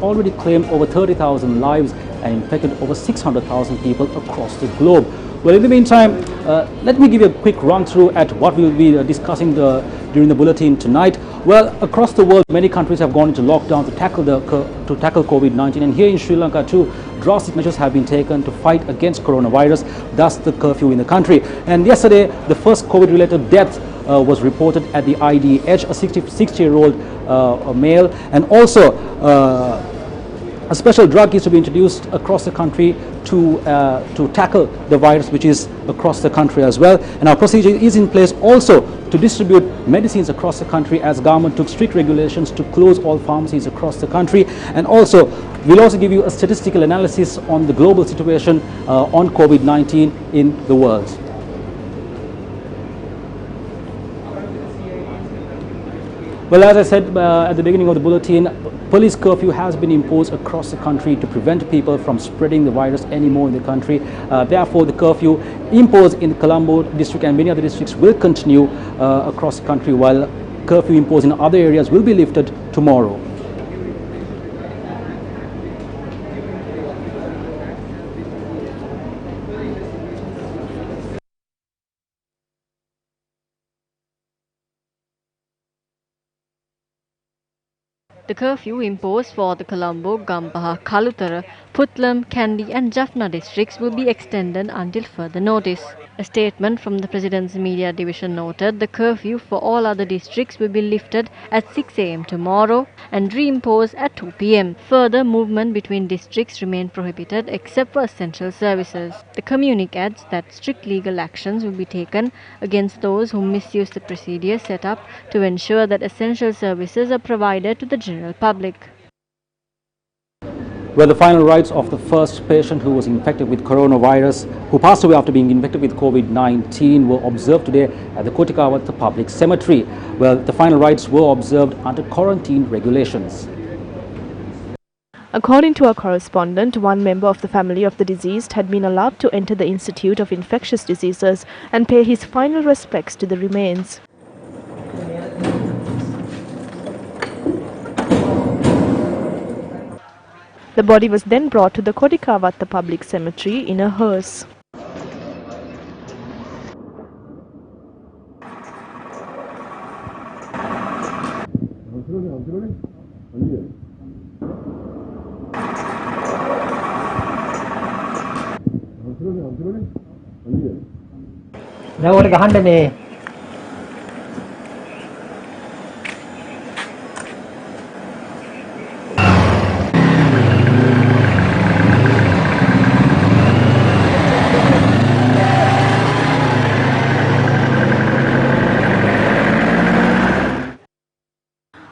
already claimed over 30,000 lives and infected over 600,000 people across the globe. Well, in the meantime, let me give you a quick run-through at what we will be discussing during the bulletin tonight. Well, across the world, many countries have gone into lockdown to tackle COVID-19, and here in Sri Lanka too, drastic measures have been taken to fight against coronavirus, thus the curfew in the country. And yesterday, the first COVID-related death was reported at the IDH, a 60-year-old male, and also a special drug is to be introduced across the country to tackle the virus, which is across the country as well. And our procedure is in place also to distribute medicines across the country, as government took strict regulations to close all pharmacies across the country. And also, we'll also give you a statistical analysis on the global situation on COVID-19 in the world. Well, as I said at the beginning of the bulletin, police curfew has been imposed across the country to prevent people from spreading the virus anymore in the country. Therefore, the curfew imposed in the Colombo district and many other districts will continue across the country, while curfew imposed in other areas will be lifted tomorrow. The curfew imposed for the Colombo, Gampaha, Kalutara, Putlam, Kandy and Jaffna districts will be extended until further notice. A statement from the President's Media Division noted the curfew for all other districts will be lifted at 6 am tomorrow and reimposed at 2 pm. Further movement between districts remain prohibited except for essential services. The communique adds that strict legal actions will be taken against those who misuse the procedure set up to ensure that essential services are provided to the general public. Well, the final rites of the first patient who was infected with coronavirus, who passed away after being infected with COVID-19, were observed today at the Kotikawata Public Cemetery. Well, the final rites were observed under quarantine regulations. According to our correspondent, one member of the family of the deceased had been allowed to enter the Institute of Infectious Diseases and pay his final respects to the remains. The body was then brought to the Kodikawata Public Cemetery in a hearse.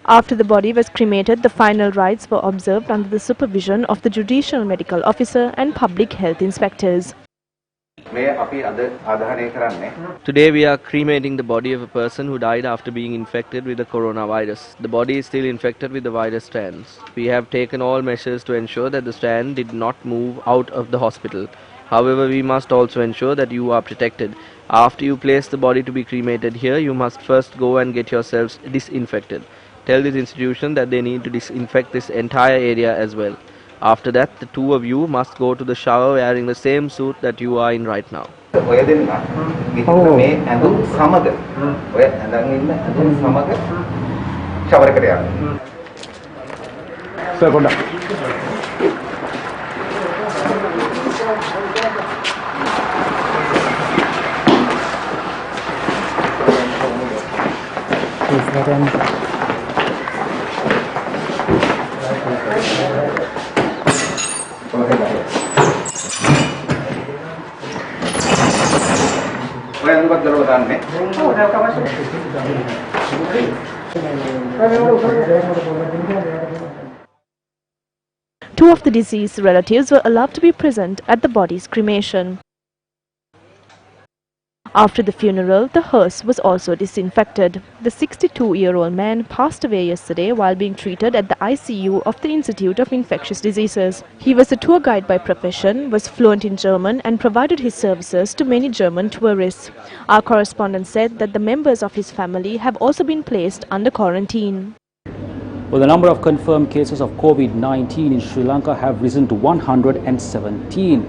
After the body was cremated, the final rites were observed under the supervision of the Judicial Medical Officer and Public Health Inspectors. Today we are cremating the body of a person who died after being infected with the coronavirus. The body is still infected with the virus strands. We have taken all measures to ensure that the strand did not move out of the hospital. However, we must also ensure that you are protected. After you place the body to be cremated here, you must first go and get yourselves disinfected. Tell this institution that they need to disinfect this entire area as well. After that, the two of you must go to the shower wearing the same suit that you are in right now. Two of the deceased relatives were allowed to be present at the body's cremation. After the funeral, the hearse was also disinfected. The 62-year-old man passed away yesterday while being treated at the ICU of the Institute of Infectious Diseases. He was a tour guide by profession, was fluent in German and provided his services to many German tourists. Our correspondent said that the members of his family have also been placed under quarantine. Well, the number of confirmed cases of COVID-19 in Sri Lanka have risen to 117.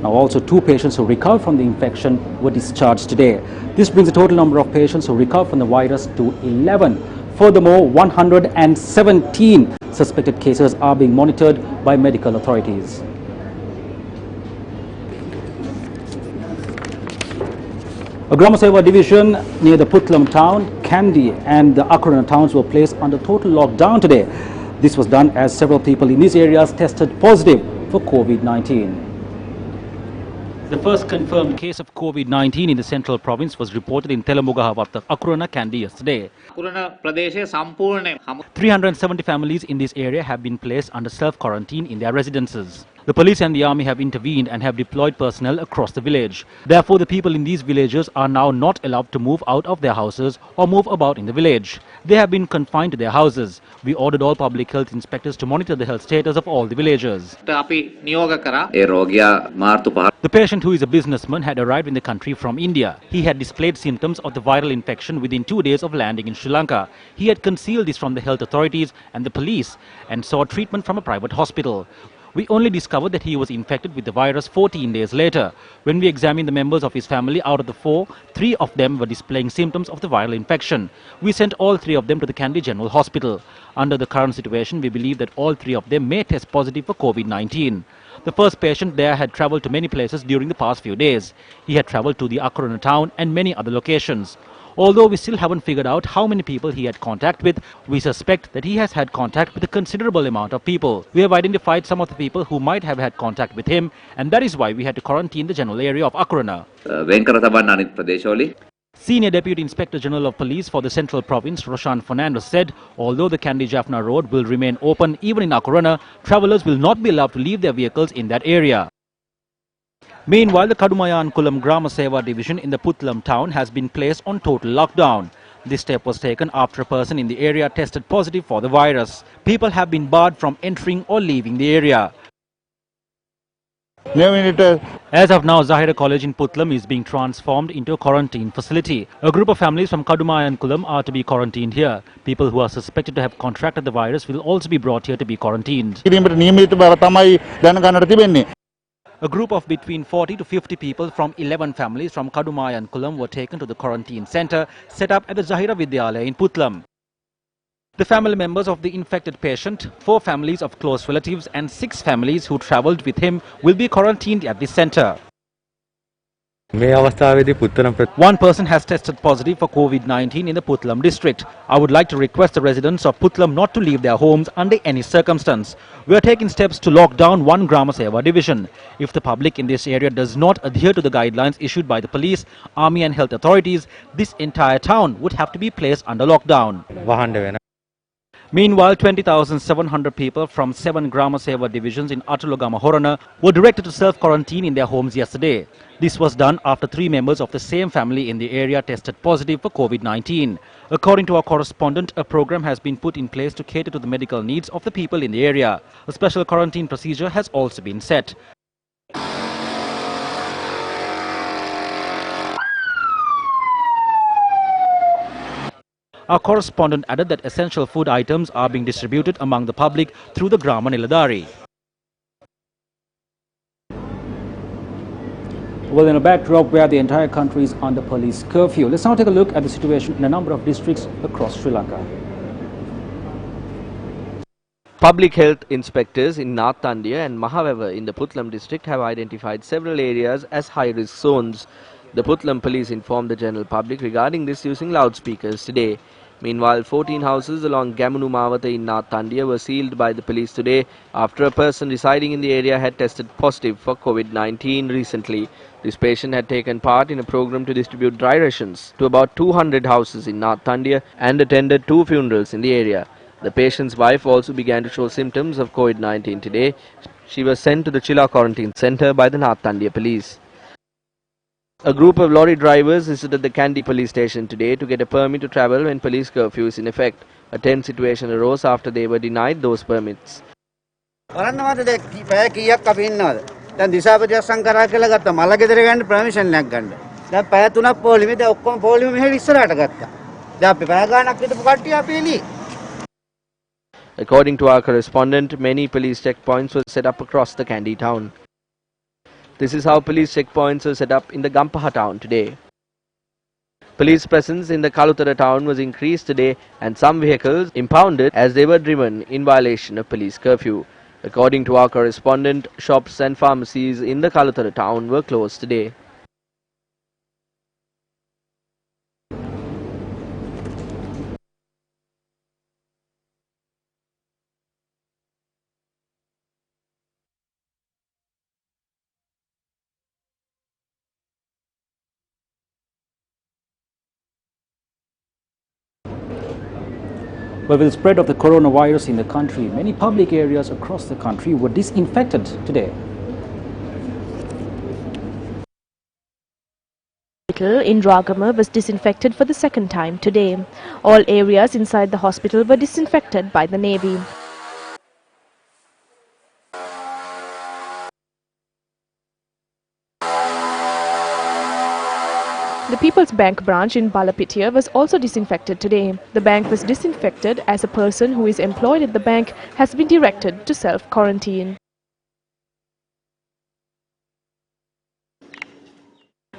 Now, also 2 patients who recovered from the infection were discharged today. This brings the total number of patients who recovered from the virus to 11. Furthermore, 117 suspected cases are being monitored by medical authorities. A Grama Seva division near the Putlam town, Kandy and the Akrana towns were placed under total lockdown today. This was done as several people in these areas tested positive for COVID-19. The first confirmed case of COVID-19 in the central province was reported in Telamugahavatta, Akrana, Kandy yesterday. 370 families in this area have been placed under self-quarantine in their residences. The police and the army have intervened and have deployed personnel across the village. Therefore, the people in these villages are now not allowed to move out of their houses or move about in the village. They have been confined to their houses. We ordered all public health inspectors to monitor the health status of all the villagers. The patient, who is a businessman, had arrived in the country from India. He had displayed symptoms of the viral infection within 2 days of landing in Sri Lanka. He had concealed this from the health authorities and the police and sought treatment from a private hospital. We only discovered that he was infected with the virus 14 days later. When we examined the members of his family, out of the 4, 3 of them were displaying symptoms of the viral infection. We sent all 3 of them to the Kandy General Hospital. Under the current situation, we believe that all 3 of them may test positive for COVID-19. The first patient there had travelled to many places during the past few days. He had travelled to the Akrana town and many other locations. Although we still haven't figured out how many people he had contact with, we suspect that he has had contact with a considerable amount of people. We have identified some of the people who might have had contact with him, and that is why we had to quarantine the general area of Akrana. Senior Deputy Inspector General of Police for the Central Province, Roshan Fernandez, said although the Kandy-Jaffna road will remain open even in Akrana, travellers will not be allowed to leave their vehicles in that area. Meanwhile, the Kadumayan Kulam Grama Seva division in the Putlam town has been placed on total lockdown. This step was taken after a person in the area tested positive for the virus. People have been barred from entering or leaving the area. As of now, Zahira College in Putlam is being transformed into a quarantine facility. A group of families from Kadumayan Kulam are to be quarantined here. People who are suspected to have contracted the virus will also be brought here to be quarantined. A group of between 40 to 50 people from 11 families from Kadumayan Kulam were taken to the quarantine centre set up at the Zahira Vidyalaya in Putlam. The family members of the infected patient, 4 families of close relatives and 6 families who travelled with him will be quarantined at this centre. One person has tested positive for COVID-19 in the Putlam district. I would like to request the residents of Putlam not to leave their homes under any circumstance. We are taking steps to lock down one Grama Seva division. If the public in this area does not adhere to the guidelines issued by the police, army and health authorities, this entire town would have to be placed under lockdown. Meanwhile, 20,700 people from 7 Grama Seva divisions in Atulagama Horana were directed to self-quarantine in their homes yesterday. This was done after 3 members of the same family in the area tested positive for COVID-19. According to our correspondent, a program has been put in place to cater to the medical needs of the people in the area. A special quarantine procedure has also been set. Our correspondent added that essential food items are being distributed among the public through the Grama Niladari. Well, in a backdrop where the entire country is under police curfew, let's now take a look at the situation in a number of districts across Sri Lanka. Public health inspectors in North Andia and Mahaweva in the Putlam district have identified several areas as high-risk zones. The Putlam police informed the general public regarding this using loudspeakers today. Meanwhile, 14 houses along Gamunu Mawata in North Andia were sealed by the police today after a person residing in the area had tested positive for COVID-19 recently. This patient had taken part in a program to distribute dry rations to about 200 houses in North Andia and attended 2 funerals in the area. The patient's wife also began to show symptoms of COVID-19 today. She was sent to the Chilla Quarantine Centre by the North Andia police. A group of lorry drivers visited the Kandy police station today to get a permit to travel when police curfew is in effect. A tense situation arose after they were denied those permits. According to our correspondent, many police checkpoints were set up across the Kandy town. This is how police checkpoints are set up in the Gampaha town today. Police presence in the Kalutara town was increased today and some vehicles impounded as they were driven in violation of police curfew. According to our correspondent, shops and pharmacies in the Kalutara town were closed today. Well, with the spread of the coronavirus in the country, many public areas across the country were disinfected today. Hospital in Ragama was disinfected for the second time today. All areas inside the hospital were disinfected by the Navy. The People's Bank branch in Balapitiya was also disinfected today. The bank was disinfected as a person who is employed at the bank has been directed to self-quarantine.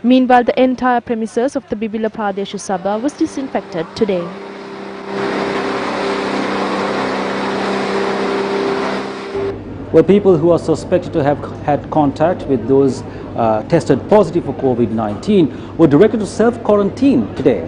Meanwhile, the entire premises of the Bibila Pradesh Sabha was disinfected today. Well, people who are suspected to have had contact with those tested positive for COVID-19 were directed to self-quarantine today.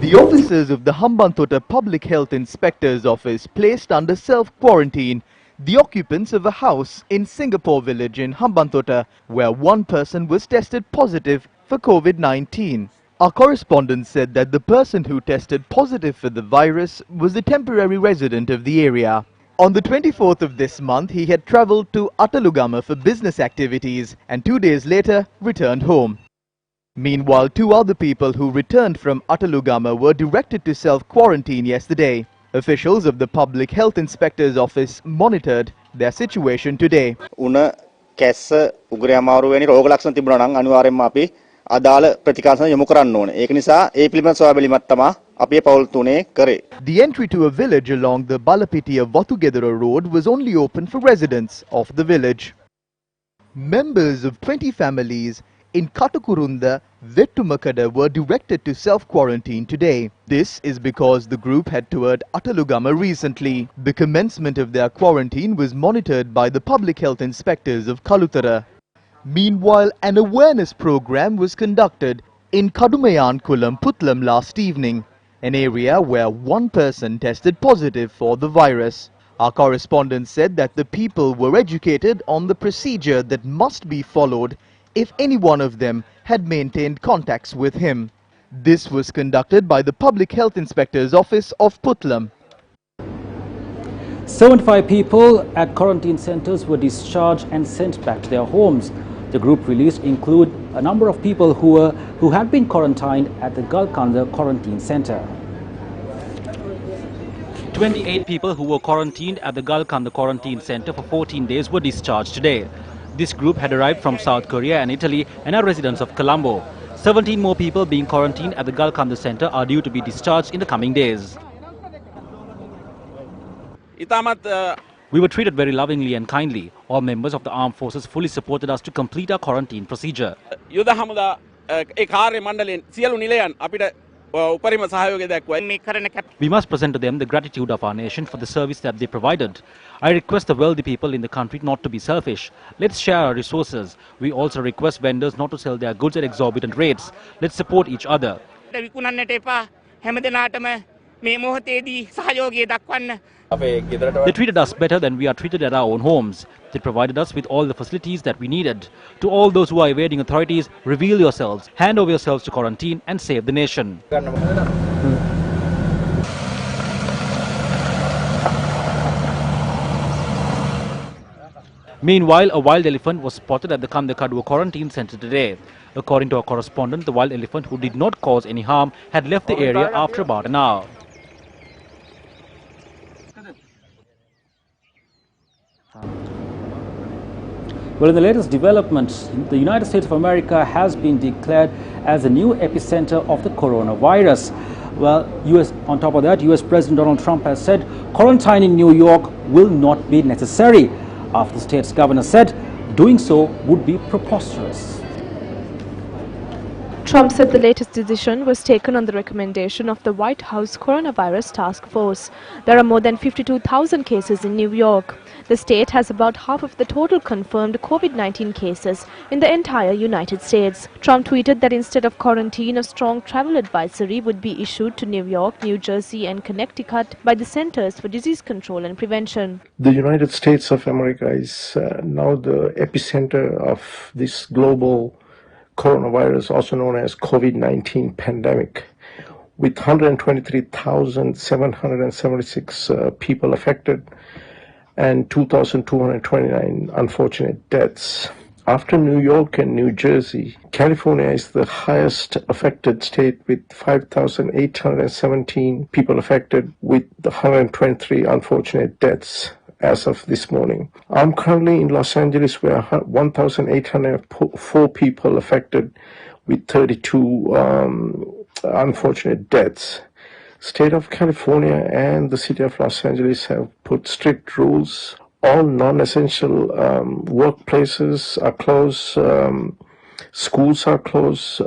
The officers of the Hambantota Public Health Inspector's Office placed under self-quarantine the occupants of a house in Singapore village in Hambantota, where one person was tested positive for COVID-19. Our correspondent said that the person who tested positive for the virus was a temporary resident of the area. On the 24th of this month, he had travelled to Atalugama for business activities and 2 days later returned home. Meanwhile, 2 other people who returned from Atalugama were directed to self-quarantine yesterday. Officials of the Public Health Inspector's Office monitored their situation today. උණ කැස්ස උගුර අමාරු වැනි රෝග ලක්ෂණ තිබුණා නම් අනිවාර්යයෙන්ම අපි අදාළ ප්‍රතිකාරසන යොමු කරන්න ඕනේ. ඒක නිසා ඒ පිළිබඳ සොයා බැලීමක් තමයි අපි පෞල් තුනේ කරේ. The entry to a village along the Balapitiya Vatugedera road was only open for residents of the village. Members of 20 families in Katakurunda, Vettumakada were directed to self-quarantine today. This is because the group had toured Atalugama recently. The commencement of their quarantine was monitored by the public health inspectors of Kalutara. Meanwhile, an awareness program was conducted in Kadumayankulam, Putlam last evening, an area where one person tested positive for the virus. Our correspondent said that the people were educated on the procedure that must be followed if any one of them had maintained contacts with him. This was conducted by the Public Health Inspector's Office of Putlam. 75 people at quarantine centers were discharged and sent back to their homes. The group released include a number of people who had been quarantined at the Galkanda quarantine center. 28 people who were quarantined at the Galkanda quarantine center for 14 days were discharged today. This group had arrived from South Korea and Italy and are residents of Colombo. 17 more people being quarantined at the Galkanda center are due to be discharged in the coming days. We were treated very lovingly and kindly. All members of the armed forces fully supported us to complete our quarantine procedure. We must present to them the gratitude of our nation for the service that they provided. I request the wealthy people in the country not to be selfish. Let's share our resources. We also request vendors not to sell their goods at exorbitant rates. Let's support each other. They treated us better than we are treated at our own homes. They provided us with all the facilities that we needed. To all those who are evading authorities, reveal yourselves, hand over yourselves to quarantine and save the nation. Meanwhile, a wild elephant was spotted at the Kandakadwa quarantine center today. According to our correspondent, the wild elephant, who did not cause any harm, had left the area after about an hour. Well, in the latest developments, the United States of America has been declared as the new epicenter of the coronavirus. Well, on top of that, US President Donald Trump has said quarantine in New York will not be necessary, after the state's governor said doing so would be preposterous. Trump said the latest decision was taken on the recommendation of the White House Coronavirus Task Force. There are more than 52,000 cases in New York. The state has about half of the total confirmed COVID-19 cases in the entire United States. Trump tweeted that instead of quarantine, a strong travel advisory would be issued to New York, New Jersey and Connecticut by the Centers for Disease Control and Prevention. The United States of America is now the epicenter of this global coronavirus, also known as COVID-19 pandemic, with 123,776 people affected and 2,229 unfortunate deaths. After New York and New Jersey, California is the highest affected state with 5,817 people affected with 123 unfortunate deaths as of this morning. I'm currently in Los Angeles where 1,804 people affected with 32 unfortunate deaths. State of California and the city of Los Angeles have put strict rules. All non-essential workplaces are closed, schools are closed,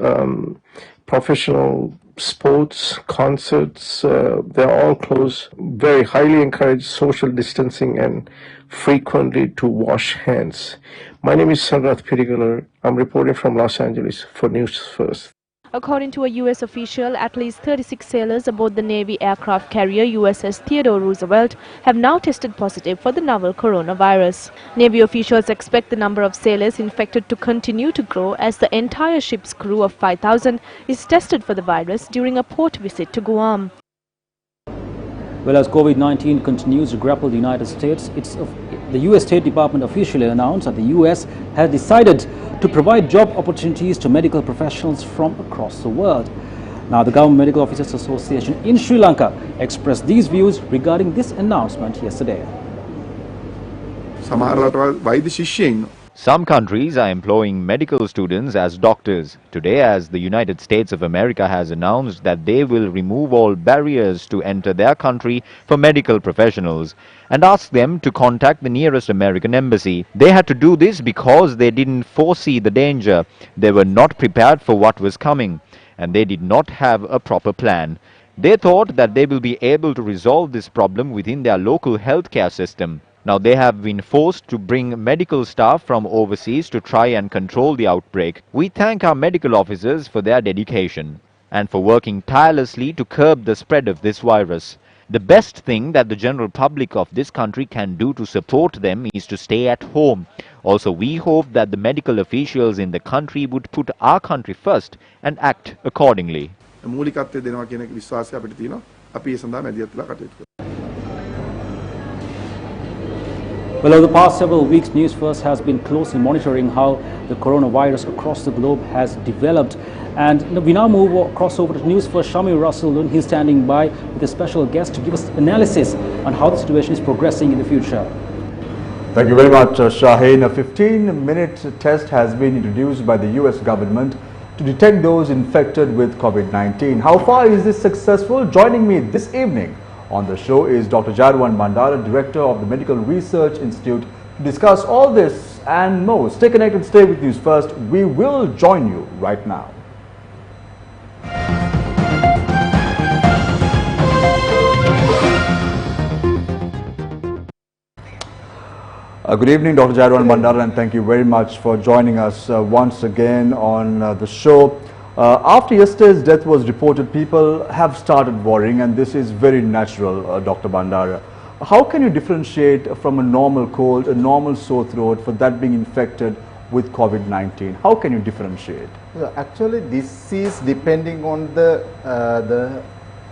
professional sports, concerts, they're all closed. Very highly encourage social distancing and frequently to wash hands. My name is Sanrath Pirigalar. I'm reporting from Los Angeles for News First. According to a U.S. official, at least 36 sailors aboard the Navy aircraft carrier USS Theodore Roosevelt have now tested positive for the novel coronavirus. Navy officials expect the number of sailors infected to continue to grow as the entire ship's crew of 5,000 is tested for the virus during a port visit to Guam. Well, as COVID-19 continues to grapple the United States, the U.S. State Department officially announced that the U.S. has decided to provide job opportunities to medical professionals from across the world. Now, the Government Medical Officers Association in Sri Lanka expressed these views regarding this announcement yesterday. Some countries are employing medical students as doctors. Today, as the United States of America has announced that they will remove all barriers to enter their country for medical professionals and ask them to contact the nearest American embassy. They had to do this because they didn't foresee the danger. They were not prepared for what was coming, and they did not have a proper plan. They thought that they will be able to resolve this problem within their local healthcare system. Now they have been forced to bring medical staff from overseas to try and control the outbreak. We thank our medical officers for their dedication and for working tirelessly to curb the spread of this virus. The best thing that the general public of this country can do to support them is to stay at home. Also, we hope that the medical officials in the country would put our country first and act accordingly. Well, over the past several weeks, News First has been closely monitoring how the coronavirus across the globe has developed. And we now cross over to News First. Shami Russell, he's standing by with a special guest to give us analysis on how the situation is progressing in the future. Thank you very much, Shaheen. A 15-minute test has been introduced by the US government to detect those infected with COVID-19. How far is this successful? Joining me this evening on the show is Dr. Jarwan Bandara, Director of the Medical Research Institute, to discuss all this and more. Stay connected, stay with News First. We will join you right now. Good evening, Dr. Jarwan Bandara, and thank you very much for joining us once again on the show. After yesterday's death was reported, people have started worrying, and this is very natural, Dr. Bandara. How can you differentiate from a normal cold, a normal sore throat, for that being infected with COVID-19? How can you differentiate? Actually, this is depending on the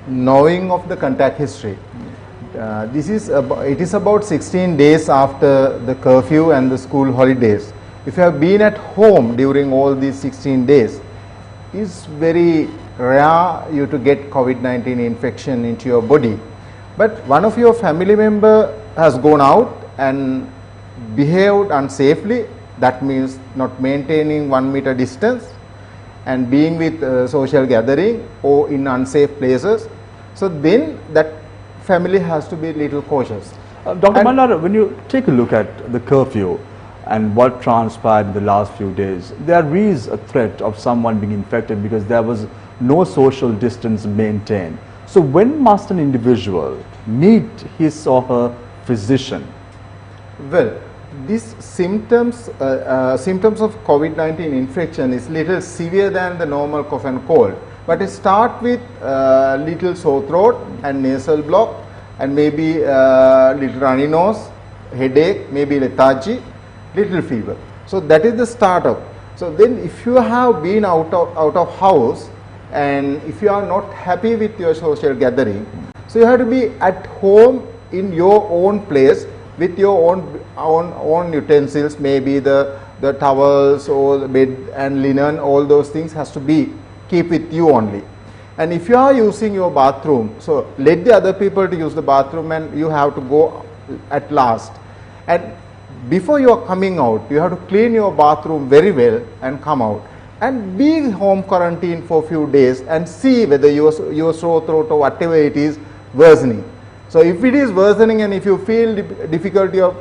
knowing of the contact history. It is about 16 days after the curfew and the school holidays. If you have been at home during all these 16 days, it's very rare you to get COVID-19 infection into your body. But one of your family member has gone out and behaved unsafely, that means not maintaining 1 meter distance and being with social gathering or in unsafe places, So then that family has to be little cautious. Dr. Bandara, when you take a look at the curfew and what transpired in the last few days, there is a threat of someone being infected because there was no social distance maintained. So when must an individual meet his or her physician? Well, these symptoms of COVID-19 infection is little severe than the normal cough and cold, but it start with little sore throat and nasal block, and maybe little runny nose, headache, maybe lethargy, little fever. So that is the startup. So then if you have been out of house and if you are not happy with your social gathering, so you have to be at home in your own place with your own utensils, maybe the towels or the bed and linen, all those things has to be keep with you only. And if you are using your bathroom, so let the other people to use the bathroom and you have to go at last. And before you are coming out, you have to clean your bathroom very well and come out. And be home quarantine for a few days and see whether your sore throat or whatever it is worsening. So if it is worsening and if you feel difficulty of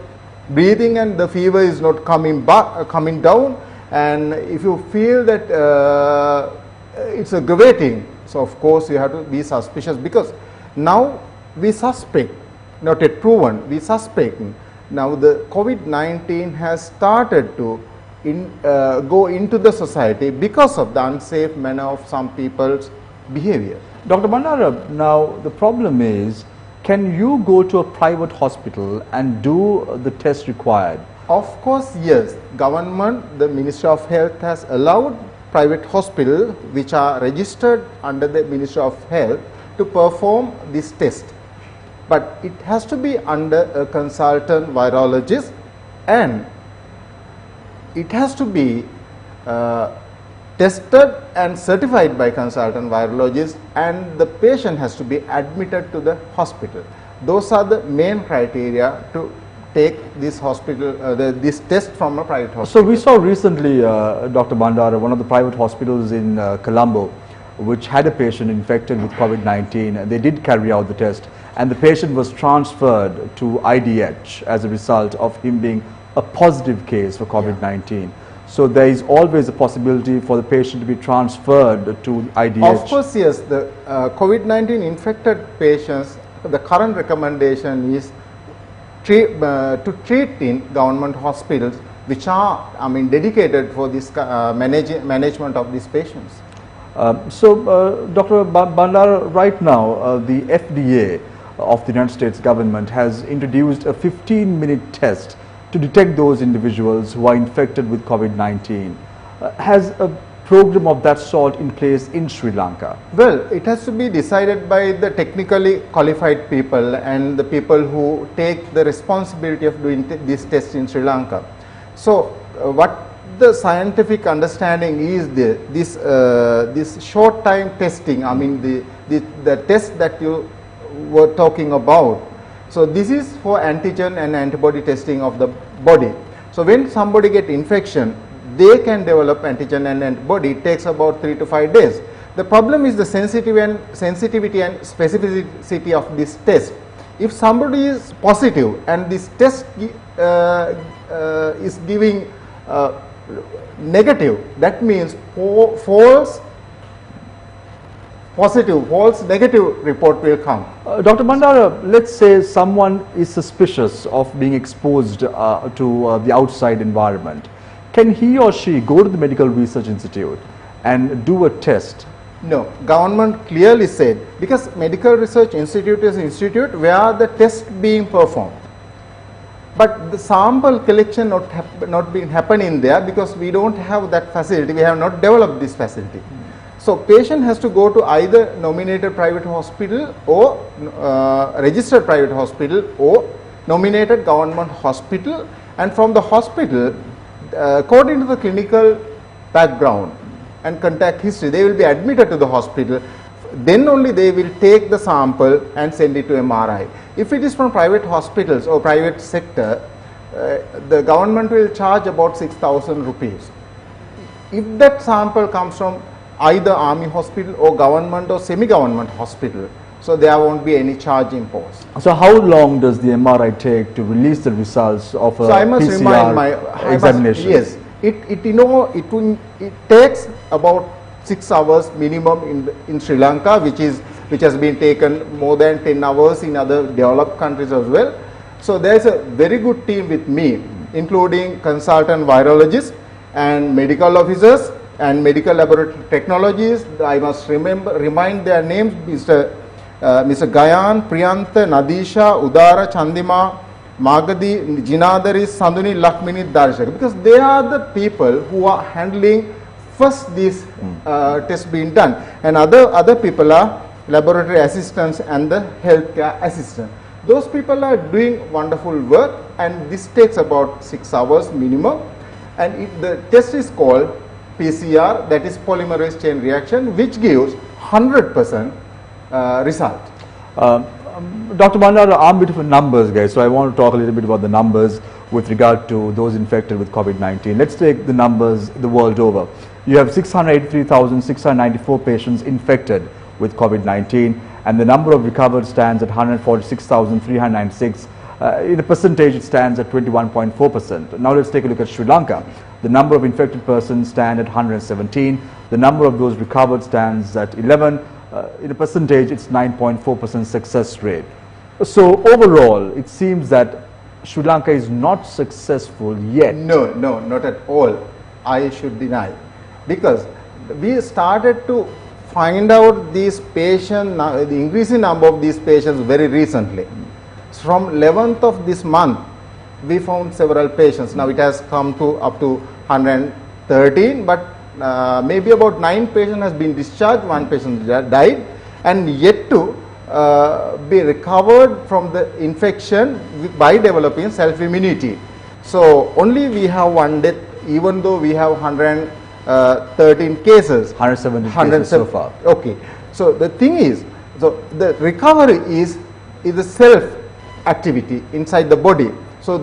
breathing and the fever is not coming down, and if you feel that it's aggravating, so of course you have to be suspicious, because now we suspect, not yet proven, we suspect now the COVID-19 has started to go into the society because of the unsafe manner of some people's behavior. Dr. Bandara, now the problem is, can you go to a private hospital and do the test required? Of course, yes. Government, the Ministry of Health has allowed private hospitals which are registered under the Ministry of Health to perform this test. But it has to be under a consultant virologist, and it has to be tested and certified by consultant virologist, and the patient has to be admitted to the hospital. Those are the main criteria to take this this test from a private hospital. So we saw recently, Dr. Bandara, one of the private hospitals in Colombo, which had a patient infected with COVID-19. They did carry out the test, and the patient was transferred to IDH as a result of him being a positive case for COVID-19. Yeah. So there is always a possibility for the patient to be transferred to IDH. Of course, yes. The COVID-19 infected patients, the current recommendation is to treat in government hospitals which are, dedicated for this management of these patients. Dr. Bandara, right now the FDA of the United States government has introduced a 15-minute test to detect those individuals who are infected with COVID-19. Has a program of that sort in place in Sri Lanka? Well, it has to be decided by the technically qualified people and the people who take the responsibility of doing this test in Sri Lanka. So, what the scientific understanding is this short time testing, the test that you were talking about. So this is for antigen and antibody testing of the body. So when somebody get infection, they can develop antigen and antibody. It takes about 3 to 5 days. The problem is the sensitivity and specificity of this test. If somebody is positive and this test is giving negative, that means false negative report will come. Dr. Bandara, let's say someone is suspicious of being exposed to the outside environment. Can he or she go to the Medical Research Institute and do a test? No, government clearly said, because Medical Research Institute is an institute where the test being performed. But the sample collection not being happening there because we don't have that facility, we have not developed this facility. So patient has to go to either nominated private hospital or registered private hospital or nominated government hospital, and from the hospital, according to the clinical background and contact history, they will be admitted to the hospital. Then only they will take the sample and send it to MRI. If it is from private hospitals or private sector, the government will charge about 6,000 rupees. If that sample comes from either army hospital or government or semi-government hospital, so there won't be any charge imposed. So how long does the MRI take to release the results of a So I must remind examination? Yes, it takes about 6 hours minimum in Sri Lanka, which has been taken more than 10 hours in other developed countries as well. So there is a very good team with me, including consultant virologists and medical officers and medical laboratory technologists. I must remind their names: Mr. Gayan, Priyantha, Nadisha, Udara, Chandima, Magadi, Jinadari, Sanduni, Lakmini, Darshak, because they are the people who are handling first these tests being done, and other people are laboratory assistants and the healthcare assistant. Those people are doing wonderful work, and this takes about 6 hours minimum, and the test is called PCR, that is polymerase chain reaction, which gives 100% result. Dr. Bandara, I'm a bit of numbers guy, so I want to talk a little bit about the numbers with regard to those infected with COVID-19. Let's take the numbers the world over. You have 683,694 patients infected with COVID-19, and the number of recovered stands at 146,396. In a percentage, it stands at 21.4%. Now let's take a look at Sri Lanka. The number of infected persons stand at 117. The number of those recovered stands at 11. In a percentage, it's 9.4% success rate. So overall, it seems that Sri Lanka is not successful yet. No, not at all. I should deny, because we started to find out these patients, the increasing number of these patients very recently. From 11th of this month, we found several patients. Now it has come to up to 113, but maybe about 9 patients has been discharged, 1 patient died, and yet to be recovered from the infection by developing self-immunity. So only we have 1 death, even though we have 113 cases. 170 cases so far. Okay. So the thing is, so the recovery is a self activity inside the body. So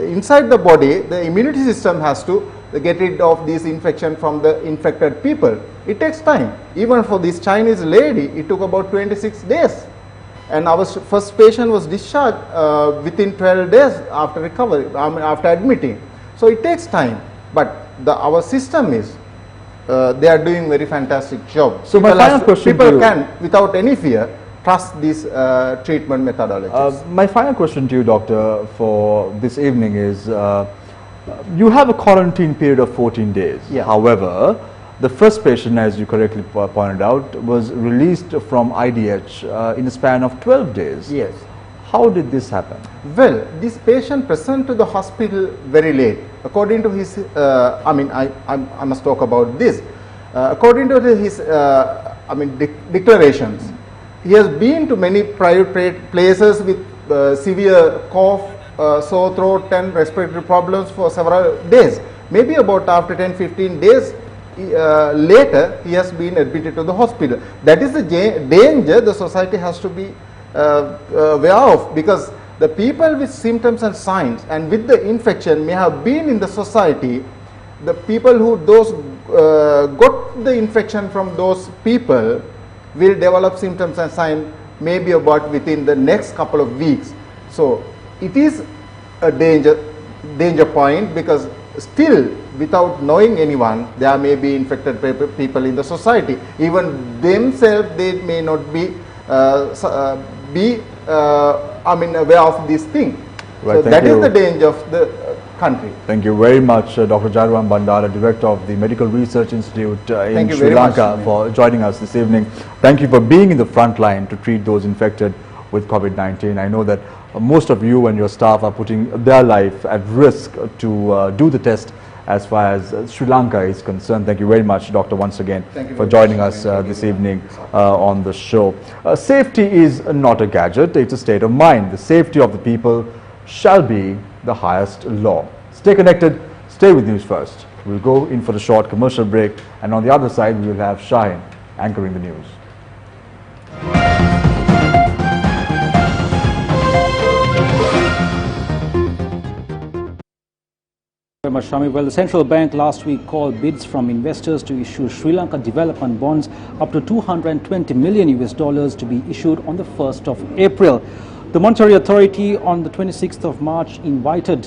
inside the body, the immunity system has to get rid of this infection from the infected people. It takes time. Even for this Chinese lady, it took about 26 days. And our first patient was discharged within 12 days after recovery, after admitting. So it takes time. But our system is, they are doing very fantastic job. So my final question to you, people can, without any fear, trust these treatment methodologies. My final question to you, doctor, for this evening is, you have a quarantine period of 14 days. Yeah. However, the first patient, as you correctly pointed out, was released from IDH in a span of 12 days. Yes. How did this happen? Well, this patient presented to the hospital very late. According to his, I must talk about this. According to his, declarations, he has been to many private places with severe cough, sore throat and respiratory problems for several days. Maybe about after 10-15 days later, he has been admitted to the hospital. That is the danger the society has to be aware of, because the people with symptoms and signs and with the infection may have been in the society. The people who got the infection from those people will develop symptoms and signs maybe about within the next couple of weeks. So it is a danger point, because still without knowing anyone, there may be infected people in the society. Even themselves, they may not be aware of this thing. Right, so that is the danger of the country. Thank you very much, Dr. Jaruam Bandara, Director of the Medical Research Institute in Sri Lanka, for joining us this evening. Thank you for being in the front line to treat those infected with COVID-19. I know that most of you and your staff are putting their life at risk to do the test as far as Sri Lanka is concerned. Thank you very much, Doctor, once again for joining us this evening on the show. Safety is not a gadget, it's a state of mind. The safety of the people shall be the highest law. Stay connected, stay with News First. We'll go in for a short commercial break, and on the other side we will have Shahin anchoring the news. Very much, Shami. Well, the central bank last week called bids from investors to issue Sri Lanka development bonds up to $220 million to be issued on the 1st of April. The Monetary Authority on the 26th of March invited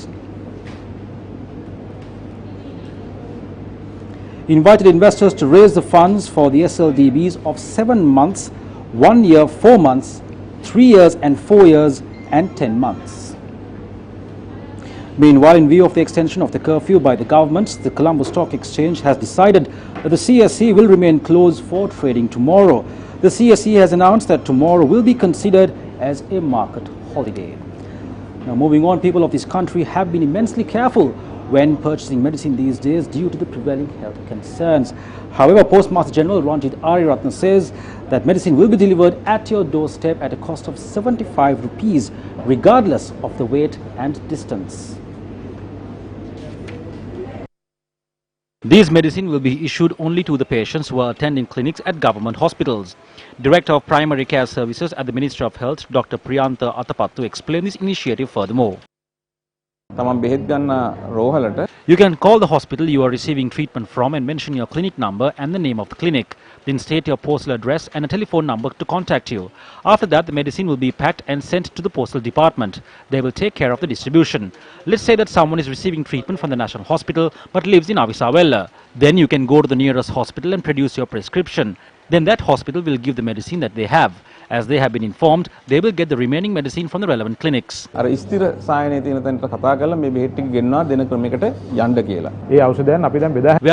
investors to raise the funds for the SLDBs of 7 months, 1 year, 4 months, 3 years and 4 years and 10 months. Meanwhile, in view of the extension of the curfew by the government, the Colombo Stock Exchange has decided that the CSE will remain closed for trading tomorrow. The CSE has announced that tomorrow will be considered as a market holiday. Now, moving on, people of this country have been immensely careful when purchasing medicine these days due to the prevailing health concerns. However, Postmaster General Ranjit Ariyaratne says that medicine will be delivered at your doorstep at a cost of 75 rupees, regardless of the weight and distance. These medicine will be issued only to the patients who are attending clinics at government hospitals. Director of Primary Care Services at the Ministry of Health, Dr. Priyantha Atapattu, explained this initiative furthermore. You can call the hospital you are receiving treatment from and mention your clinic number and the name of the clinic. Then state your postal address and a telephone number to contact you. After that, the medicine will be packed and sent to the postal department. They will take care of the distribution. Let's say that someone is receiving treatment from the National Hospital but lives in Avisawella. Then you can go to the nearest hospital and produce your prescription. Then that hospital will give the medicine that they have. As they have been informed, they will get the remaining medicine from the relevant clinics. We are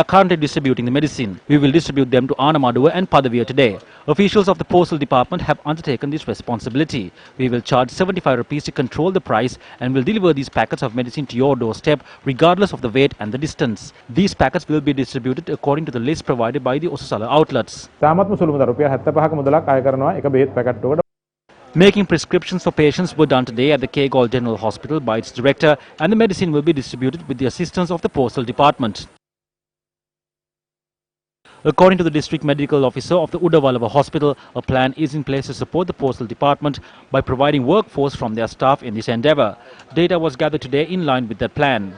currently distributing the medicine. We will distribute them to Anamaduwa and Padaviya today. Officials of the Postal Department have undertaken this responsibility. We will charge 75 rupees to control the price and will deliver these packets of medicine to your doorstep regardless of the weight and the distance. These packets will be distributed according to the list provided by the Osusala outlets. Making prescriptions for patients were done today at the Kegol General Hospital by its director, and the medicine will be distributed with the assistance of the Postal Department. According to the district medical officer of the Udawalava Hospital, a plan is in place to support the Postal Department by providing workforce from their staff in this endeavour. Data was gathered today in line with that plan.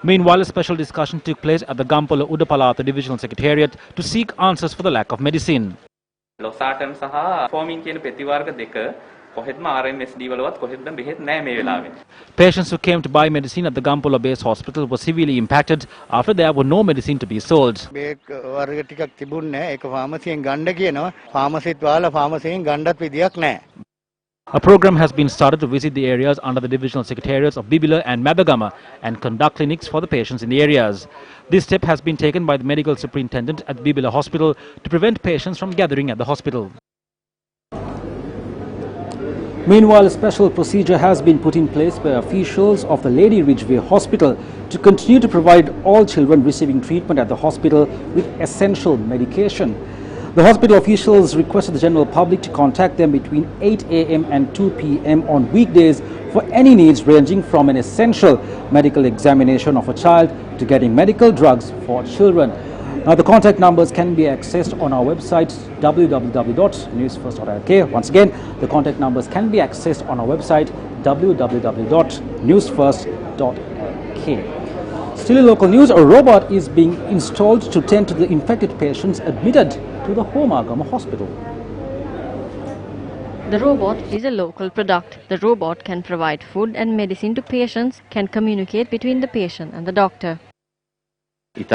Meanwhile, a special discussion took place at the Gampala Udapalata Divisional Secretariat to seek answers for the lack of medicine. Patients who came to buy medicine at the Gampala Base Hospital were severely impacted after there were no medicine to be sold. A program has been started to visit the areas under the divisional secretariats of Bibila and Mabagama and conduct clinics for the patients in the areas. This step has been taken by the medical superintendent at Bibila Hospital to prevent patients from gathering at the hospital. Meanwhile, a special procedure has been put in place by officials of the Lady Ridgeway Hospital to continue to provide all children receiving treatment at the hospital with essential medication. The hospital officials requested the general public to contact them between 8 a.m. and 2 p.m. on weekdays for any needs ranging from an essential medical examination of a child to getting medical drugs for children. Now, the contact numbers can be accessed on our website www.newsfirst.lk. Once again, the contact numbers can be accessed on our website www.newsfirst.lk. Still in local news, a robot is being installed to tend to the infected patients admitted to the Homagama Hospital. The robot is a local product. The robot can provide food and medicine to patients, can communicate between the patient and the doctor. It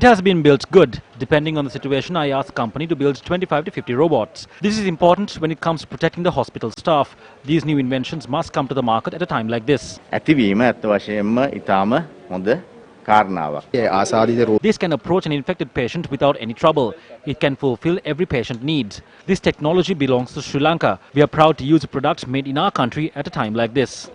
has been built good. Depending on the situation, I asked the company to build 25 to 50 robots. This is important when it comes to protecting the hospital staff. These new inventions must come to the market at a time like this. This can approach an infected patient without any trouble. It can fulfill every patient needs. This technology belongs to Sri Lanka. We are proud to use a product made in our country at a time like this.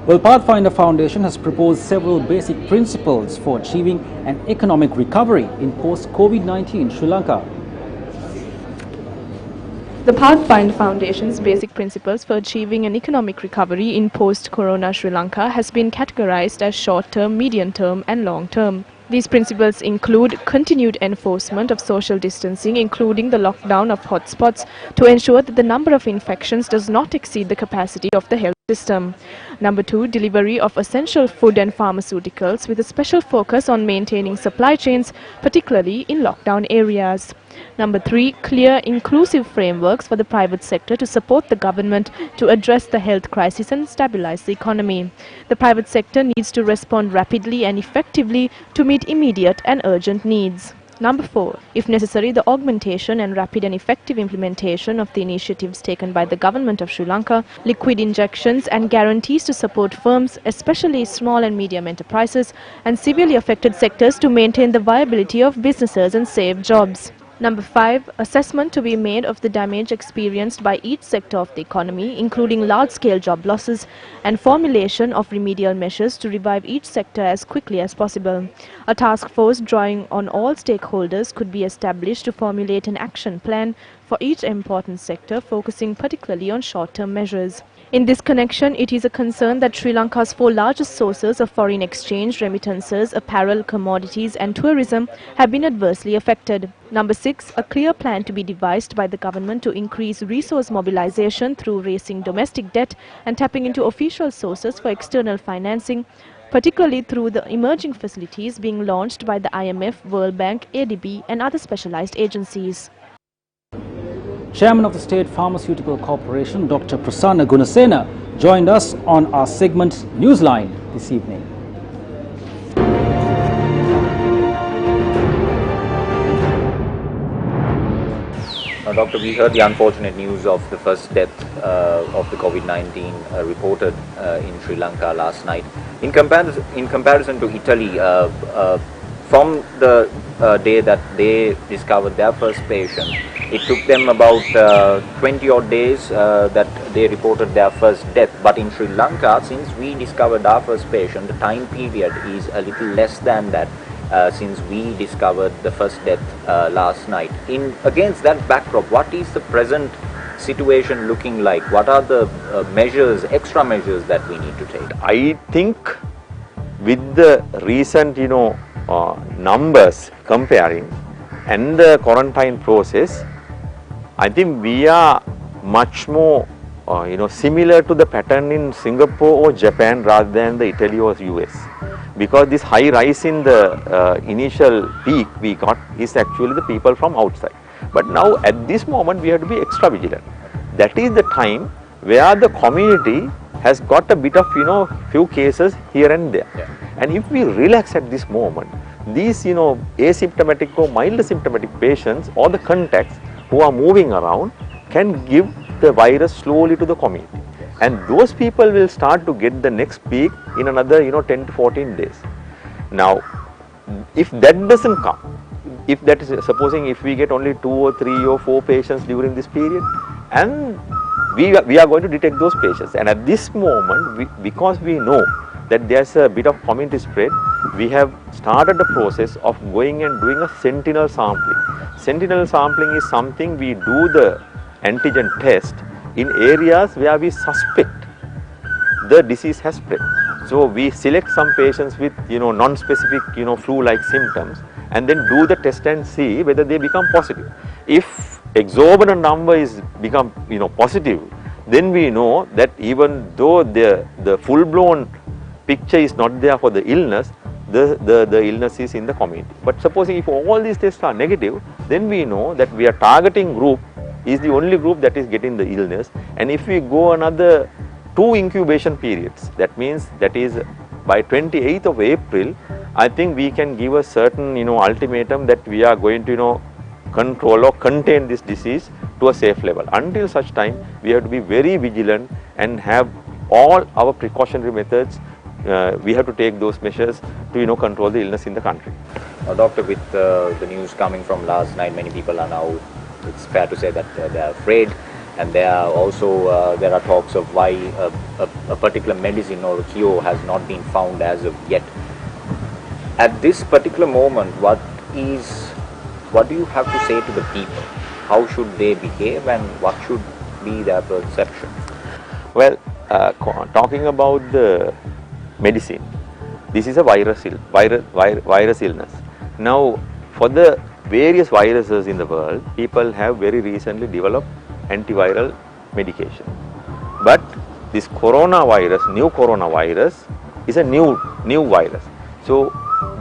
Well, Pathfinder Foundation has proposed several basic principles for achieving an economic recovery in post-COVID-19 Sri Lanka. The Pathfinder Foundation's basic principles for achieving an economic recovery in post-corona Sri Lanka has been categorized as short-term, medium-term and long-term. These principles include continued enforcement of social distancing, including the lockdown of hotspots, to ensure that the number of infections does not exceed the capacity of the health system. Number 2, delivery of essential food and pharmaceuticals with a special focus on maintaining supply chains, particularly in lockdown areas. Number 3, clear, inclusive frameworks for the private sector to support the government to address the health crisis and stabilize the economy. The private sector needs to respond rapidly and effectively to meet immediate and urgent needs. Number 4, if necessary, the augmentation and rapid and effective implementation of the initiatives taken by the government of Sri Lanka, liquid injections and guarantees to support firms, especially small and medium enterprises and severely affected sectors to maintain the viability of businesses and save jobs. Number 5, assessment to be made of the damage experienced by each sector of the economy, including large-scale job losses, and formulation of remedial measures to revive each sector as quickly as possible. A task force drawing on all stakeholders could be established to formulate an action plan for each important sector, focusing particularly on short-term measures. In this connection, it is a concern that Sri Lanka's 4 largest sources of foreign exchange, remittances, apparel, commodities and tourism have been adversely affected. Number 6, a clear plan to be devised by the government to increase resource mobilization through raising domestic debt and tapping into official sources for external financing, particularly through the emerging facilities being launched by the IMF, World Bank, ADB and other specialized agencies. Chairman of the State Pharmaceutical Corporation, Dr. Prasanna Gunasena, joined us on our segment Newsline this evening. Now, Doctor, we heard the unfortunate news of the first death of the COVID-19 reported in Sri Lanka last night. In comparison to Italy, from the day that they discovered their first patient, it took them about 20 odd days that they reported their first death. But in Sri Lanka, since we discovered our first patient, the time period is a little less than that since we discovered the first death last night. Against that backdrop, what is the present situation looking like? What are the extra measures that we need to take? I think with the recent, numbers comparing and the quarantine process, I think we are much more, similar to the pattern in Singapore or Japan rather than the Italy or US. Because this high rise in the initial peak we got is actually the people from outside. But now at this moment we have to be extra vigilant. That is the time where the community has got a bit of, few cases here and there. Yeah. And if we relax at this moment, these, asymptomatic or mild symptomatic patients or the contacts who are moving around can give the virus slowly to the community. And those people will start to get the next peak in another, 10 to 14 days. Now, if that doesn't come, if that is supposing if we get only 2 or 3 or 4 patients during this period, and we are going to detect those patients. And at this moment, because we know that there's a bit of community spread, we have started the process of going and doing a sentinel sampling. Sentinel sampling is something we do the antigen test in areas where we suspect the disease has spread. So we select some patients with non-specific flu-like symptoms and then do the test and see whether they become positive. If exorbitant number is become positive, then we know that even though the full-blown picture is not there for the illness, the illness is in the community. But supposing if all these tests are negative, then we know that we are targeting group is the only group that is getting the illness. And if we go another 2 incubation periods, that means that is by 28th of April, I think we can give a certain ultimatum that we are going to control or contain this disease to a safe level. Until such time, we have to be very vigilant and have all our precautionary methods. We have to take those measures to control the illness in the country. Now, Doctor, with the news coming from last night, many people are now, it's fair to say that they are afraid, and there are also there are talks of why a particular medicine or a cure has not been found as of yet. At this particular moment, what do you have to say to the people? how should they behave and what should be their perception? Well, talking about the medicine, this is a virus illness. Now, for the various viruses in the world, people have very recently developed antiviral medication. But this coronavirus, new coronavirus, is a new virus. So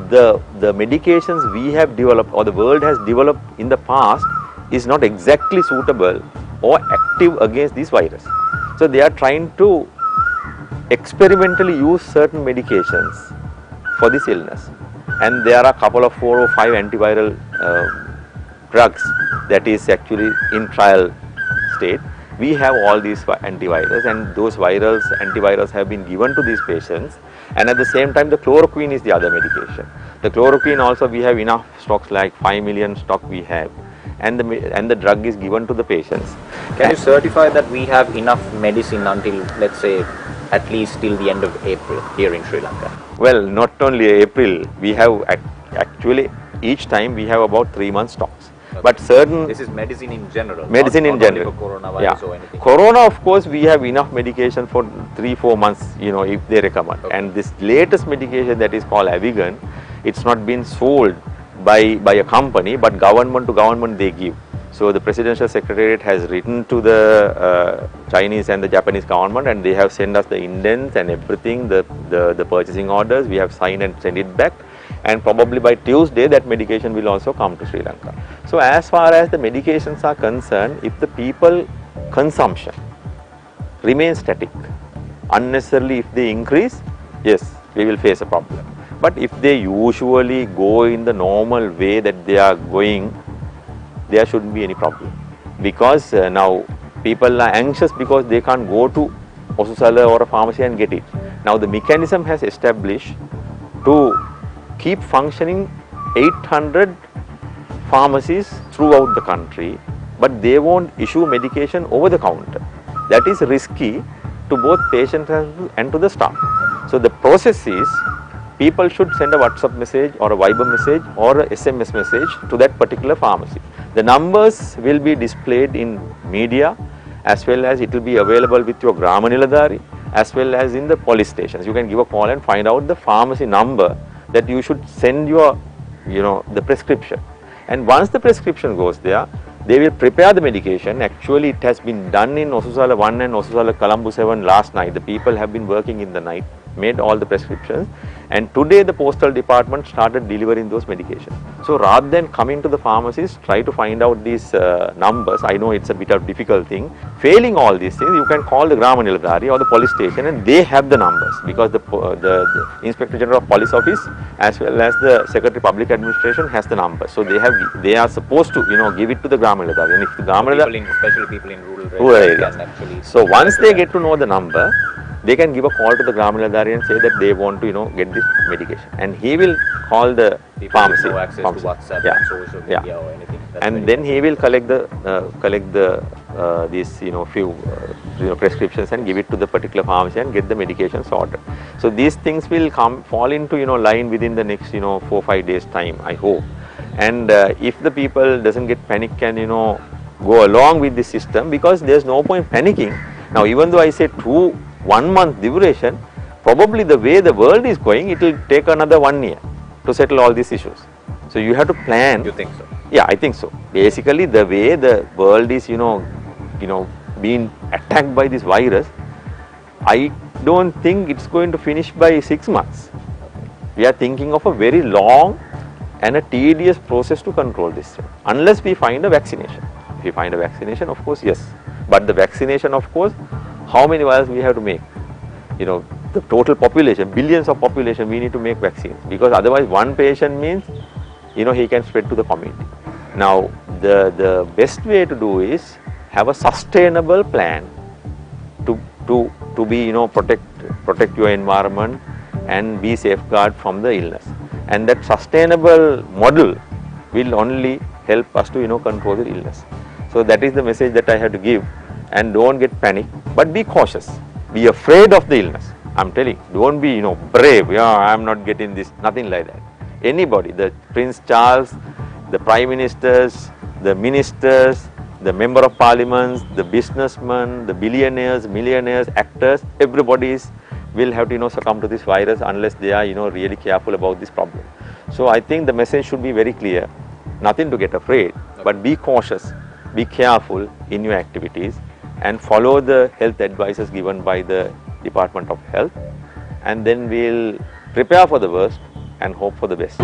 the medications we have developed or the world has developed in the past is not exactly suitable or active against this virus. So they are trying to experimentally use certain medications for this illness, and there are a couple of 4 or 5 antiviral drugs that is actually in trial state. We have all these antivirals, and those antivirals have been given to these patients, and at the same time the chloroquine is the other medication. The chloroquine also we have enough stocks, like 5 million stock we have, and the drug is given to the patients. Can you certify that we have enough medicine until, let's say, at least till the end of April here in Sri Lanka? Well, not only April, we have actually each time we have about 3 months stocks. Okay. But certain... This is medicine in general. Medicine not in general. Only for coronavirus or anything. Corona, of course, we have enough medication for 3-4 months, if they recommend. Okay. And this latest medication that is called Avigan, it's not been sold by a company, but government to government they give. So the Presidential Secretariat has written to the Chinese and the Japanese government, and they have sent us the indents and everything, the purchasing orders. We have signed and sent it back, and probably by Tuesday that medication will also come to Sri Lanka. So as far as the medications are concerned, if the people consumption remains static, unnecessarily if they increase, yes, we will face a problem. But if they usually go in the normal way that they are going, there shouldn't be any problem, because now people are anxious because they can't go to Osusala or a pharmacy and get it. Now the mechanism has established to keep functioning 800 pharmacies throughout the country, but they won't issue medication over the counter. That is risky to both patients and to the staff. So the process is, people should send a WhatsApp message or a Viber message or a SMS message to that particular pharmacy. The numbers will be displayed in media, as well as it will be available with your Grama Niladhari, as well as in the police stations. You can give a call and find out the pharmacy number that you should send your, the prescription. And once the prescription goes there, they will prepare the medication. Actually, it has been done in Osusala 1 and Osusala Colombo 7 last night. The people have been working in the night, made all the prescriptions, and today the postal department started delivering those medications. So rather than coming to the pharmacies, try to find out these numbers. I know it's a bit of difficult thing. Failing all these things, you can call the Grama Niladhari or the police station, and they have the numbers, because the Inspector General of Police Office as well as the Secretary of Public Administration has the numbers. So they are supposed to give it to the Grama Niladhari. And if the Grama Niladhari, especially people in rural areas. So once they get to know the number, they can give a call to the Grama Niladhari and say that they want to get this medication, and he will call the people pharmacy. No access to WhatsApp and social media or anything. And then he will collect these few prescriptions and give it to the particular pharmacy and get the medications ordered. So these things will fall into line within the next 4-5 days time, I hope. And if the people doesn't get panic and go along with the system, because there's no point panicking. Now even though I say 1 month duration, probably the way the world is going, it will take another 1 year to settle all these issues. So you have to plan. You think so? Yeah, I think so. Basically, the way the world is, being attacked by this virus, I don't think it's going to finish by 6 months. We are thinking of a very long and a tedious process to control this, unless we find a vaccination. If we find a vaccination, of course, yes. But the vaccination, of course, how many vials we have to make? The total population, billions of population, we need to make vaccines, because otherwise one patient means, he can spread to the community. Now, the best way to do is have a sustainable plan to be, protect your environment and be safeguard from the illness. And that sustainable model will only help us to, control the illness. So that is the message that I have to give. And don't get panic, but be cautious. Be afraid of the illness. I'm telling you, don't be, brave. I'm not getting this. Nothing like that. Anybody, the Prince Charles, the Prime Ministers, the ministers, the member of parliaments, the businessmen, the billionaires, millionaires, actors, everybody will have to succumb to this virus unless they are really careful about this problem. So I think the message should be very clear. Nothing to get afraid, but be cautious, be careful in your activities and follow the health advices given by the Department of Health, and then we'll prepare for the worst and hope for the best.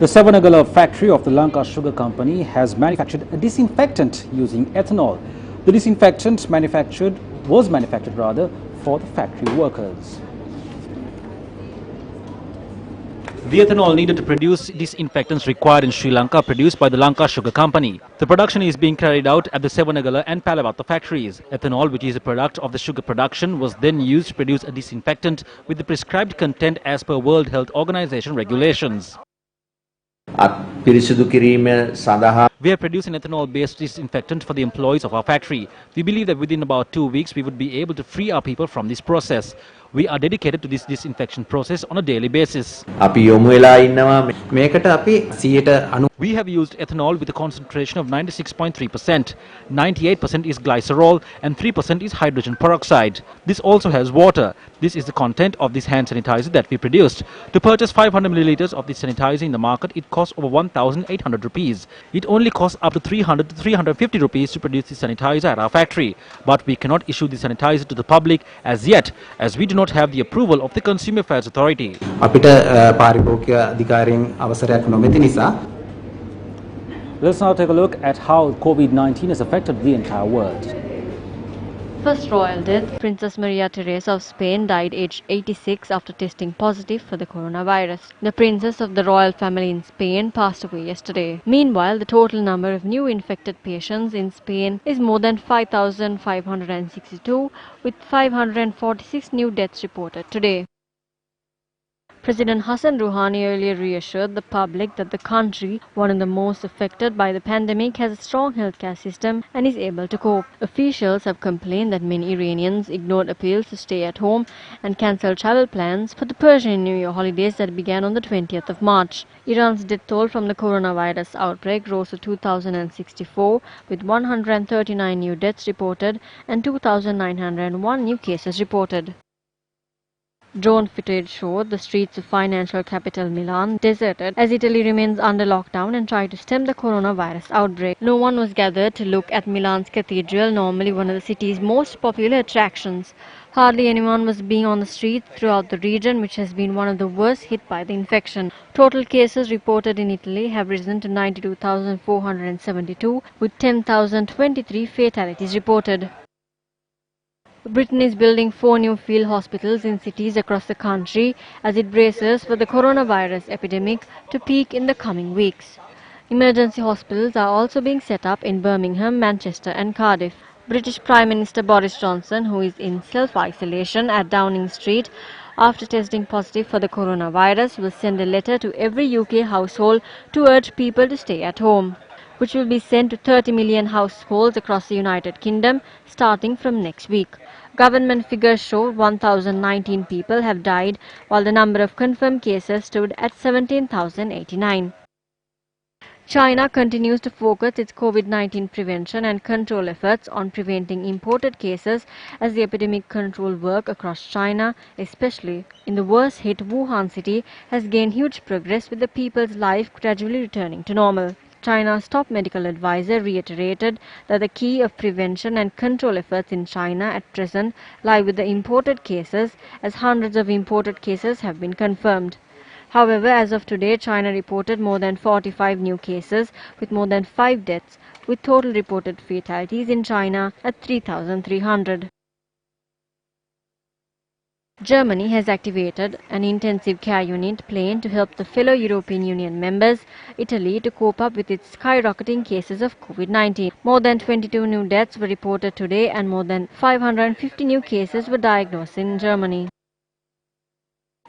The Savanagala factory of the Lanka Sugar Company has manufactured a disinfectant using ethanol. The disinfectant was manufactured for the factory workers. The ethanol needed to produce disinfectants required in Sri Lanka produced by the Lanka Sugar Company. The production is being carried out at the Savanagala and Palavatta factories. Ethanol, which is a product of the sugar production, was then used to produce a disinfectant with the prescribed content as per World Health Organization regulations. We are producing ethanol-based disinfectant for the employees of our factory. We believe that within about 2 weeks we would be able to free our people from this process. We are dedicated to this disinfection process on a daily basis. We have used ethanol with a concentration of 96.3%. 98% is glycerol and 3% is hydrogen peroxide. This also has water. This is the content of this hand sanitizer that we produced. To purchase 500 milliliters of this sanitizer in the market, it costs over 1,800 rupees. It only costs up to 300 to 350 rupees to produce this sanitizer at our factory. But we cannot issue the sanitizer to the public as yet, as we do not have the approval of the Consumer Affairs Authority. Let's now take a look at how COVID-19 has affected the entire world. First royal death, Princess Maria Theresa of Spain died aged 86 after testing positive for the coronavirus. The princess of the royal family in Spain passed away yesterday. Meanwhile, the total number of new infected patients in Spain is more than 5,562, with 546 new deaths reported today. President Hassan Rouhani earlier reassured the public that the country, one of the most affected by the pandemic, has a strong healthcare system and is able to cope. Officials have complained that many Iranians ignored appeals to stay at home and cancelled travel plans for the Persian New Year holidays that began on the 20th of March. Iran's death toll from the coronavirus outbreak rose to 2,064, with 139 new deaths reported and 2,901 new cases reported. Drone footage showed the streets of financial capital Milan deserted as Italy remains under lockdown and tried to stem the coronavirus outbreak. No one was gathered to look at Milan's cathedral, normally one of the city's most popular attractions. Hardly anyone was being on the streets throughout the region, which has been one of the worst hit by the infection. Total cases reported in Italy have risen to 92,472, with 10,023 fatalities reported. Britain is building 4 new field hospitals in cities across the country as it braces for the coronavirus epidemic to peak in the coming weeks. Emergency hospitals are also being set up in Birmingham, Manchester and Cardiff. British Prime Minister Boris Johnson, who is in self-isolation at Downing Street after testing positive for the coronavirus, will send a letter to every UK household to urge people to stay at home, which will be sent to 30 million households across the United Kingdom starting from next week. Government figures show 1,019 people have died, while the number of confirmed cases stood at 17,089. China continues to focus its COVID-19 prevention and control efforts on preventing imported cases as the epidemic control work across China, especially in the worst hit Wuhan city, has gained huge progress with the people's life gradually returning to normal. China's top medical advisor reiterated that the key of prevention and control efforts in China at present lie with the imported cases, as hundreds of imported cases have been confirmed. However, as of today, China reported more than 45 new cases with more than 5 deaths, with total reported fatalities in China at 3,300. Germany has activated an intensive care unit plane to help the fellow European Union members, Italy, to cope up with its skyrocketing cases of COVID-19. More than 22 new deaths were reported today and more than 550 new cases were diagnosed in Germany.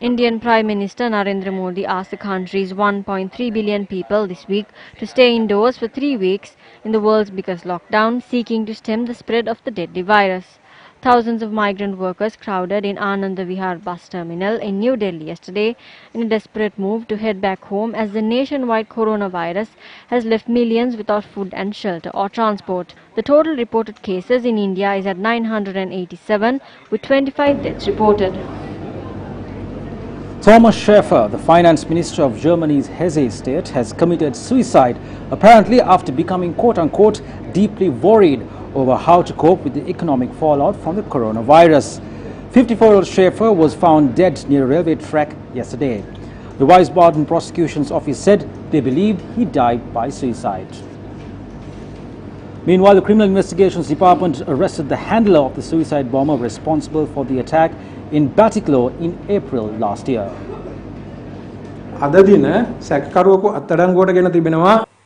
Indian Prime Minister Narendra Modi asked the country's 1.3 billion people this week to stay indoors for 3 weeks in the world's biggest lockdown, seeking to stem the spread of the deadly virus. Thousands of migrant workers crowded in Anand Vihar bus terminal in New Delhi yesterday in a desperate move to head back home as the nationwide coronavirus has left millions without food and shelter or transport. The total reported cases in India is at 987 with 25 deaths reported. Thomas Schäfer, the finance minister of Germany's Hesse state, has committed suicide, apparently after becoming quote-unquote deeply worried over how to cope with the economic fallout from the coronavirus. 54-year-old Schäfer was found dead near a railway track yesterday. The Wiesbaden prosecution's office said they believe he died by suicide. Meanwhile, the Criminal Investigations Department arrested the handler of the suicide bomber responsible for the attack in Batticaloa in April last year.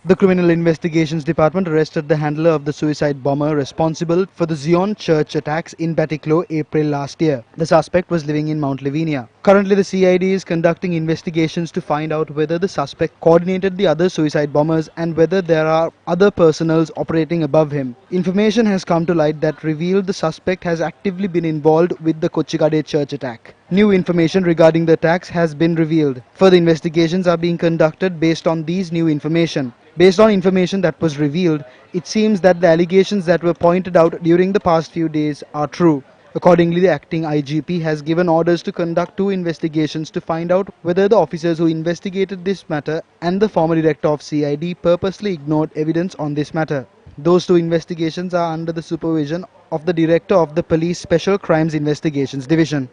The Criminal Investigations Department arrested the handler of the suicide bomber responsible for the Zion church attacks in Batticaloa April last year. The suspect was living in Mount Lavinia. Currently, the CID is conducting investigations to find out whether the suspect coordinated the other suicide bombers and whether there are other personnels operating above him. Information has come to light that revealed the suspect has actively been involved with the Kochikade church attack. New information regarding the attacks has been revealed. Further investigations are being conducted based on these new information. Based on information that was revealed, it seems that the allegations that were pointed out during the past few days are true. Accordingly, the acting IGP has given orders to conduct 2 investigations to find out whether the officers who investigated this matter and the former director of CID purposely ignored evidence on this matter. Those 2 investigations are under the supervision of the director of the Police Special Crimes Investigations Division.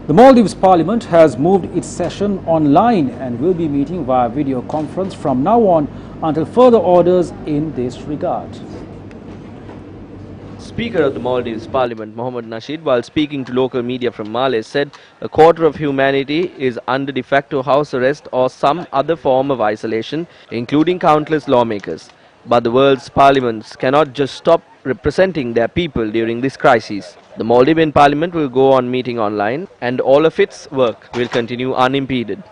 The Maldives Parliament has moved its session online and will be meeting via video conference from now on until further orders in this regard. Speaker of the Maldives Parliament, Mohammed Nasheed, while speaking to local media from Male, said a quarter of humanity is under de facto house arrest or some other form of isolation, including countless lawmakers. But the world's parliaments cannot just stop representing their people during this crisis. The Maldivian Parliament will go on meeting online and all of its work will continue unimpeded.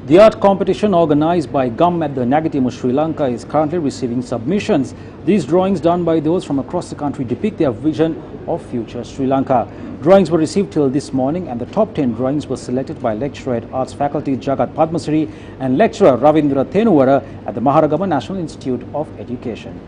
The art competition organized by GUM at the Nagatimu, Sri Lanka is currently receiving submissions. These drawings done by those from across the country depict their vision of future Sri Lanka. Drawings were received till this morning and the top 10 drawings were selected by lecturer at Arts Faculty Jagat Padmasri and lecturer Ravindra Tenuvara at the Maharagama National Institute of Education.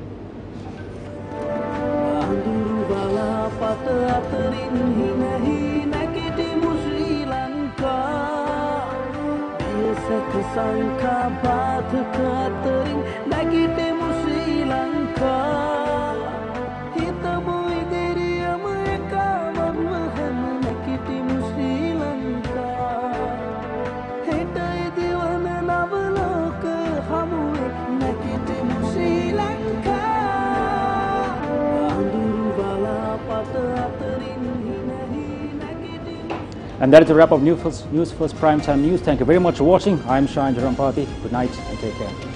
And that is a wrap of Newsfirst Primetime News. Thank you very much for watching. I am Shahan Jarampati. Good night and take care.